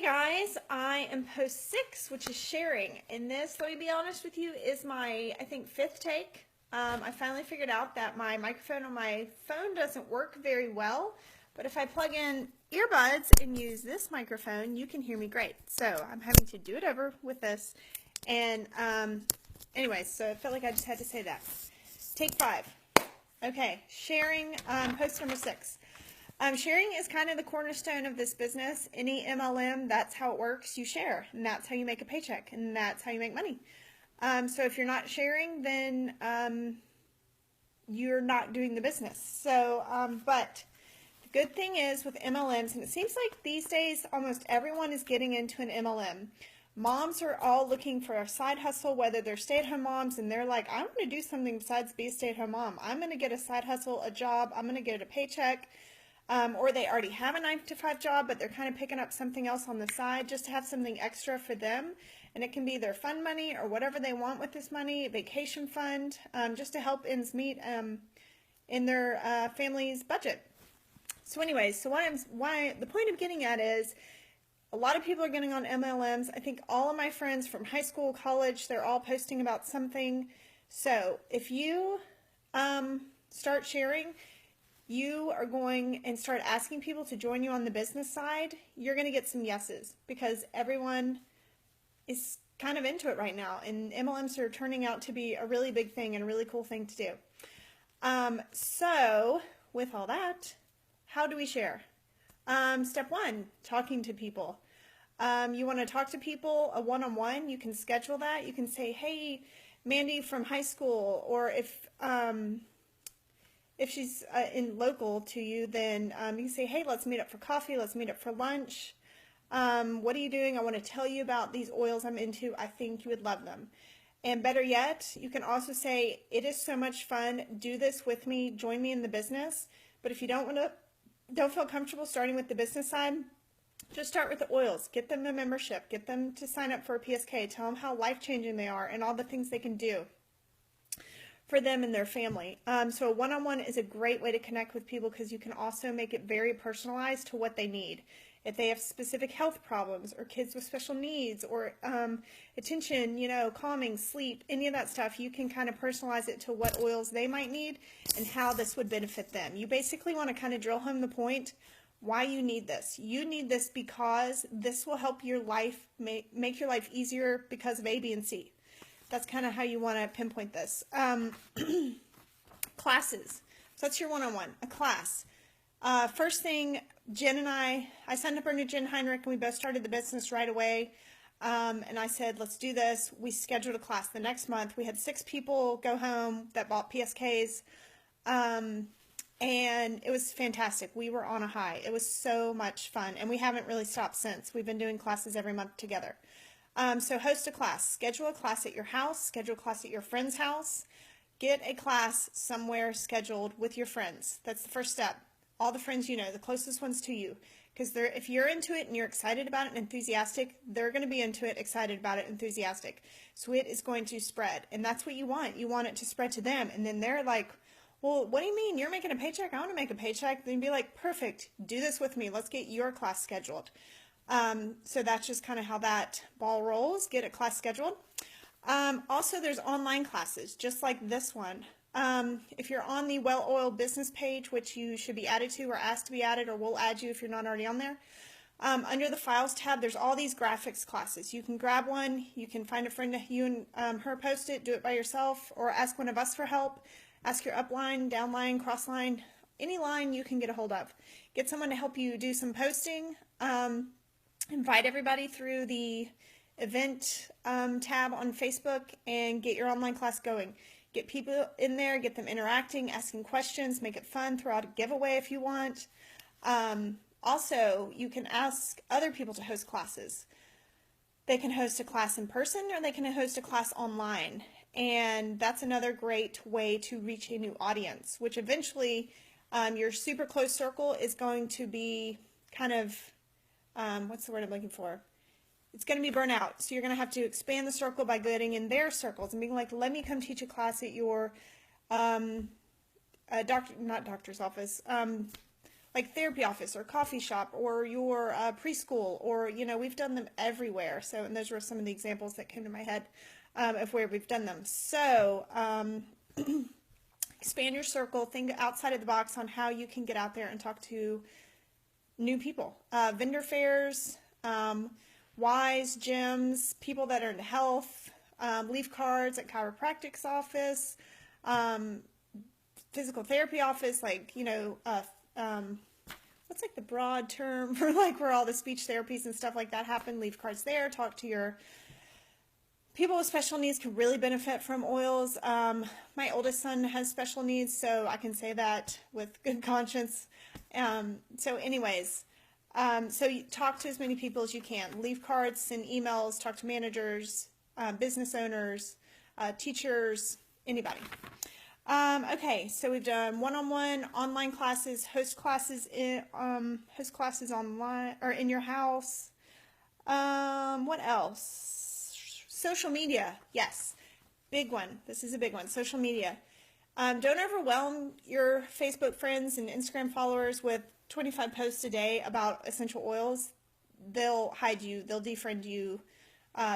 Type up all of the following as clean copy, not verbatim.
Guys, I am post 6, which is sharing. And this, let me be honest with you, is my, I think, 5th take. I finally figured out that my microphone on my phone doesn't work very well, but if I plug in earbuds and use this microphone, you can hear me great. So I'm having to do it over with this. And anyway, so I felt like I just had to say that. Take 5. Okay, sharing, post number 6. Sharing is kind of the cornerstone of this business. Any MLM, that's how it works. You share, and that's how you make a paycheck, and that's how you make money. So if you're not sharing, then you're not doing the business. So, but the good thing is with MLMs, and it seems like these days almost everyone is getting into an MLM. Moms are all looking for a side hustle, whether they're stay-at-home moms, and they're like, I'm going to do something besides be a stay-at-home mom. I'm going to get a side hustle, a job. I'm going to get a paycheck. Or they already have a 9-to-5 job, but they're kind of picking up something else on the side just to have something extra for them. And it can be their fun money or whatever they want with this money, vacation fund, just to help ends meet in their family's budget. So anyways, so the point I'm getting at is a lot of people are getting on MLMs. I think all of my friends from high school, college, they're all posting about something. So if you start sharing, you are going and start asking people to join you on the business side, you're going to get some yeses because everyone is kind of into it right now, and MLMs are turning out to be a really big thing and a really cool thing to do. So with all that, how do we share? Step 1, talking to people. You want to talk to people a one-on-one, you can schedule that. You can say, hey, Mandy from high school, or if she's in local to you, then you can say, hey, let's meet up for coffee, let's meet up for lunch. What are you doing? I want to tell you about these oils I'm into. I think you would love them. And better yet, you can also say, it is so much fun. Do this with me. Join me in the business. But if you don't feel comfortable starting with the business side, just start with the oils. Get them a membership. Get them to sign up for a PSK. Tell them how life-changing they are and all the things they can do for them and their family. So a one-on-one is a great way to connect with people because you can also make it very personalized to what they need. If they have specific health problems or kids with special needs or attention, calming, sleep, any of that stuff, you can kind of personalize it to what oils they might need and how this would benefit them. You basically want to kind of drill home the point why you need this. You need this because this will help your life, make your life easier because of A, B, and C. That's kind of how you want to pinpoint this. Classes. So that's your one-on-one, a class. First thing, Jen and I signed up our new Jen Heinrich, and we both started the business right away. And I said, let's do this. We scheduled a class the next month. We had 6 people go home that bought PSKs. And it was fantastic. We were on a high. It was so much fun. And we haven't really stopped since. We've been doing classes every month together. So host a class. Schedule a class at your house. Schedule a class at your friend's house. Get a class somewhere scheduled with your friends. That's the first step. All the friends you know, the closest ones to you. Because if you're into it and you're excited about it and enthusiastic, they're going to be into it, excited about it, enthusiastic. So it is going to spread. And that's what you want. You want it to spread to them. And then they're like, well, what do you mean? You're making a paycheck? I want to make a paycheck. Then be like, perfect. Do this with me. Let's get your class scheduled. So that's just kind of how that ball rolls. Get a class scheduled. Also, there's online classes, just like this one. If you're on the Well Oiled business page, which you should be added to or asked to be added, or we'll add you if you're not already on there, under the Files tab, there's all these graphics classes. You can grab one. You can find a friend, you and her post it, do it by yourself, or ask one of us for help. Ask your upline, downline, crossline, any line you can get a hold of. Get someone to help you do some posting. Invite everybody through the event tab on Facebook and get your online class going. Get people in there, get them interacting, asking questions, make it fun, throw out a giveaway if you want. Also, you can ask other people to host classes. They can host a class in person or they can host a class online. And that's another great way to reach a new audience, which eventually your super close circle is going to be kind of, what's the word I'm looking for? It's going to be burnout. So you're going to have to expand the circle by getting in their circles and being like, let me come teach a class at your not doctor's office, like therapy office or coffee shop or your preschool, or, we've done them everywhere. So, and those were some of the examples that came to my head of where we've done them. So, expand your circle, think outside of the box on how you can get out there and talk to new people. Vendor fairs, Wise, gyms, people that are in health, leave cards at chiropractic's office, physical therapy office, like, what's like the broad term for like where all the speech therapies and stuff like that happen? Leave cards there, talk to your people with special needs can really benefit from oils. My oldest son has special needs, so I can say that with good conscience. So anyways, so you talk to as many people as you can. Leave cards, send emails, talk to managers, business owners, teachers, anybody. Okay, so we've done one-on-one, online classes, host classes online or in your house. What else? Social media, yes, big one. This is a big one. Social media. Don't overwhelm your Facebook friends and Instagram followers with 25 posts a day about essential oils. They'll hide you. They'll defriend you.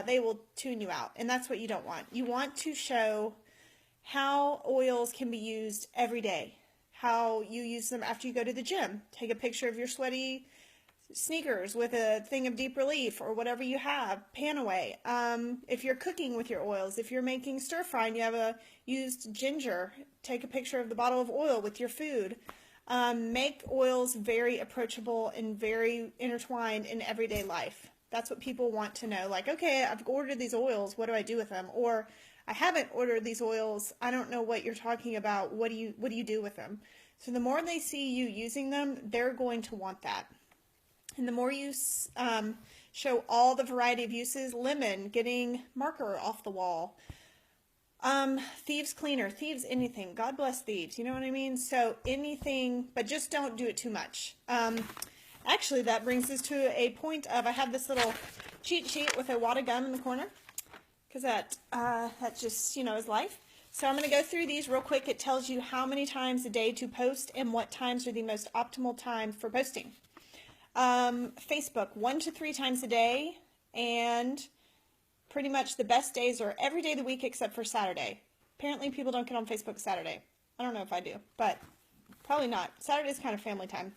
They will tune you out, and that's what you don't want. You want to show how oils can be used every day, how you use them after you go to the gym. Take a picture of your sweaty sneakers with a thing of Deep Relief or whatever you have, pan away. If you're cooking with your oils, if you're making stir fry and you have a used ginger, take a picture of the bottle of oil with your food. Make oils very approachable and very intertwined in everyday life. That's what people want to know. Like, okay, I've ordered these oils, what do I do with them? Or I haven't ordered these oils, I don't know what you're talking about, what do you do with them? So the more they see you using them, they're going to want that. And the more you show all the variety of uses, lemon, getting marker off the wall, thieves cleaner, thieves anything, God bless thieves, you know what I mean? So anything, but just don't do it too much. Actually, that brings us to a point of, I have this little cheat sheet with a wad of gum in the corner, because that just, is life. So I'm going to go through these real quick. It tells you how many times a day to post and what times are the most optimal time for posting. Facebook, 1 to 3 times a day, and pretty much the best days are every day of the week except for Saturday. Apparently people don't get on Facebook Saturday. I don't know if I do, but probably not. Saturday is kind of family time.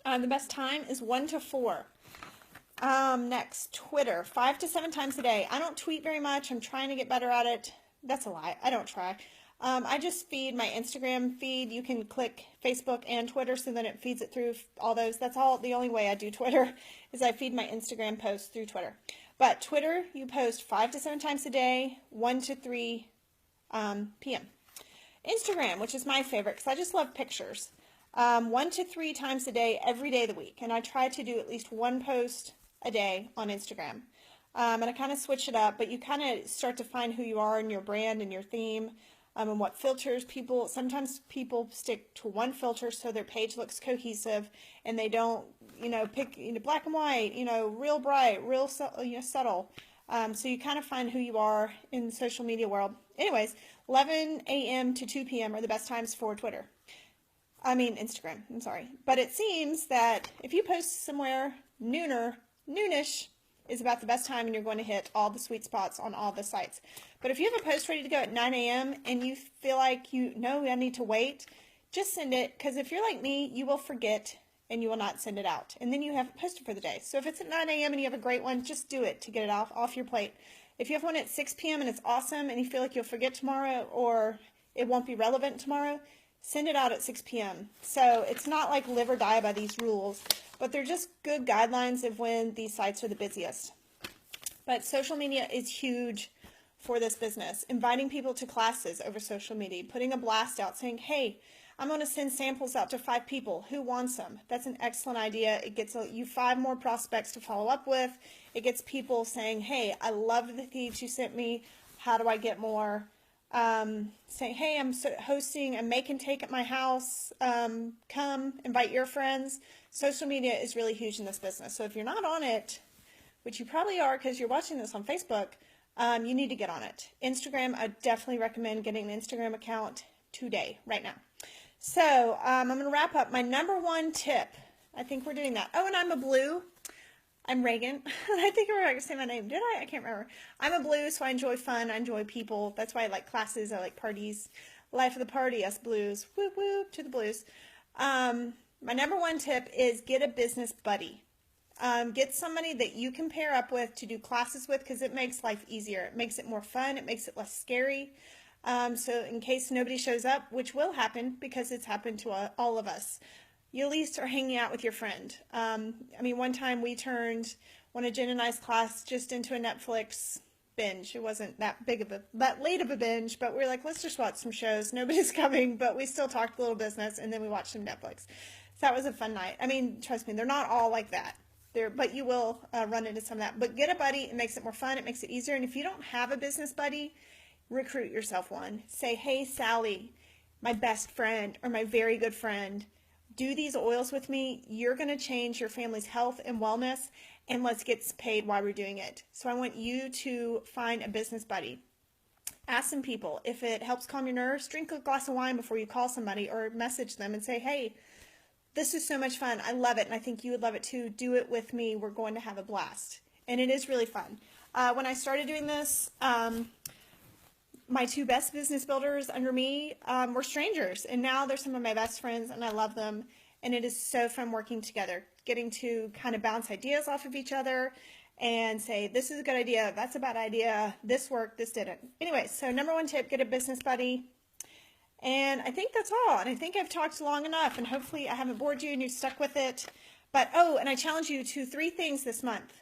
The best time is 1 to 4. Next, Twitter, 5 to 7 times a day. I don't tweet very much. I'm trying to get better at it. That's a lie. I don't try. I just feed my Instagram feed. You can click Facebook and Twitter, so then it feeds it through all those. That's all. The only way I do Twitter is I feed my Instagram posts through Twitter. But Twitter, you post 5 to 7 times a day, 1 to 3 p.m. Instagram, which is my favorite because I just love pictures, 1 to 3 times a day, every day of the week. And I try to do at least one post a day on Instagram. And I kind of switch it up, but you kind of start to find who you are and your brand and your theme. And what filters sometimes people stick to one filter so their page looks cohesive and they don't, pick, black and white, real bright, real, subtle. So you kind of find who you are in the social media world. Anyways, 11 a.m. to 2 p.m. are the best times for Instagram, I'm sorry. But it seems that if you post somewhere noonish is about the best time, and you're going to hit all the sweet spots on all the sites. But if you have a post ready to go at 9 a.m. and you feel like I need to wait, just send it, because if you're like me, you will forget and you will not send it out. And then you have it posted for the day. So if it's at 9 a.m. and you have a great one, just do it to get it off your plate. If you have one at 6 p.m. and it's awesome and you feel like you'll forget tomorrow or it won't be relevant tomorrow, send it out at 6 p.m. So it's not like live or die by these rules, but they're just good guidelines of when these sites are the busiest. But social media is huge for this business. Inviting people to classes over social media, putting a blast out saying, hey, I'm going to send samples out to 5 people. Who wants them? That's an excellent idea. It gets you 5 more prospects to follow up with. It gets people saying, hey, I love the feeds you sent me. How do I get more? Saying, hey, I'm hosting a make and take at my house. Come, invite your friends. Social media is really huge in this business. So if you're not on it, which you probably are because you're watching this on Facebook, you need to get on it. Instagram, I definitely recommend getting an Instagram account today, right now. So I'm going to wrap up my number one tip. I think we're doing that. Oh, and I'm a blue. I'm Reagan. I think we're going to say my name. Did I? I can't remember. I'm a blue, so I enjoy fun. I enjoy people. That's why I like classes. I like parties. Life of the party, us blues. Whoop, whoop, to the blues. My number one tip is get a business buddy. Get somebody that you can pair up with to do classes with, because it makes life easier. It makes it more fun. It makes it less scary. So in case nobody shows up, which will happen because it's happened to all of us, you at least are hanging out with your friend. One time we turned one of Jen and I's class just into a Netflix binge. It wasn't that late of a binge, but we were like, let's just watch some shows. Nobody's coming, but we still talked a little business, and then we watched some Netflix. So that was a fun night. Trust me, they're not all like that. But you will run into some of that. But get a buddy. It makes it more fun. It makes it easier. And if you don't have a business buddy, recruit yourself one. Say, hey, Sally, my best friend or my very good friend, do these oils with me. You're going to change your family's health and wellness, and let's get paid while we're doing it. So I want you to find a business buddy. Ask some people. If it helps calm your nerves, drink a glass of wine before you call somebody, or message them and say, hey, this is so much fun. I love it, and I think you would love it too. Do it with me. We're going to have a blast. And it is really fun. When I started doing this, my two best business builders under me were strangers, and now they're some of my best friends, and I love them. And it is so fun working together, getting to kind of bounce ideas off of each other and say, this is a good idea, that's a bad idea, this worked, this didn't. Anyway, so number one tip, get a business buddy. And I think that's all. And I think I've talked long enough, and hopefully I haven't bored you and you've stuck with it. But, and I challenge you to 3 things this month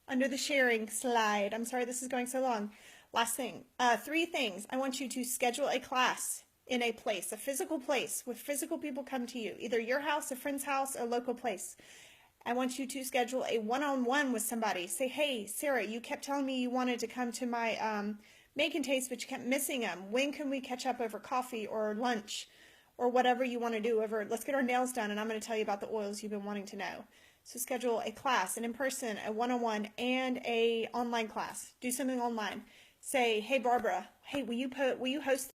under the sharing slide. I'm sorry this is going so long. Last thing, 3 things. I want you to schedule a class in a place, a physical place, where physical people come to you, either your house, a friend's house, a local place. I want you to schedule a one-on-one with somebody. Say, hey, Sarah, you kept telling me you wanted to come to my Make and Taste, but you kept missing them. When can we catch up over coffee or lunch or whatever you want to do over? Let's get our nails done, and I'm going to tell you about the oils you've been wanting to know. So schedule a class, an in-person, a one-on-one, and a online class. Do something online. Say, hey, Barbara, hey, will you host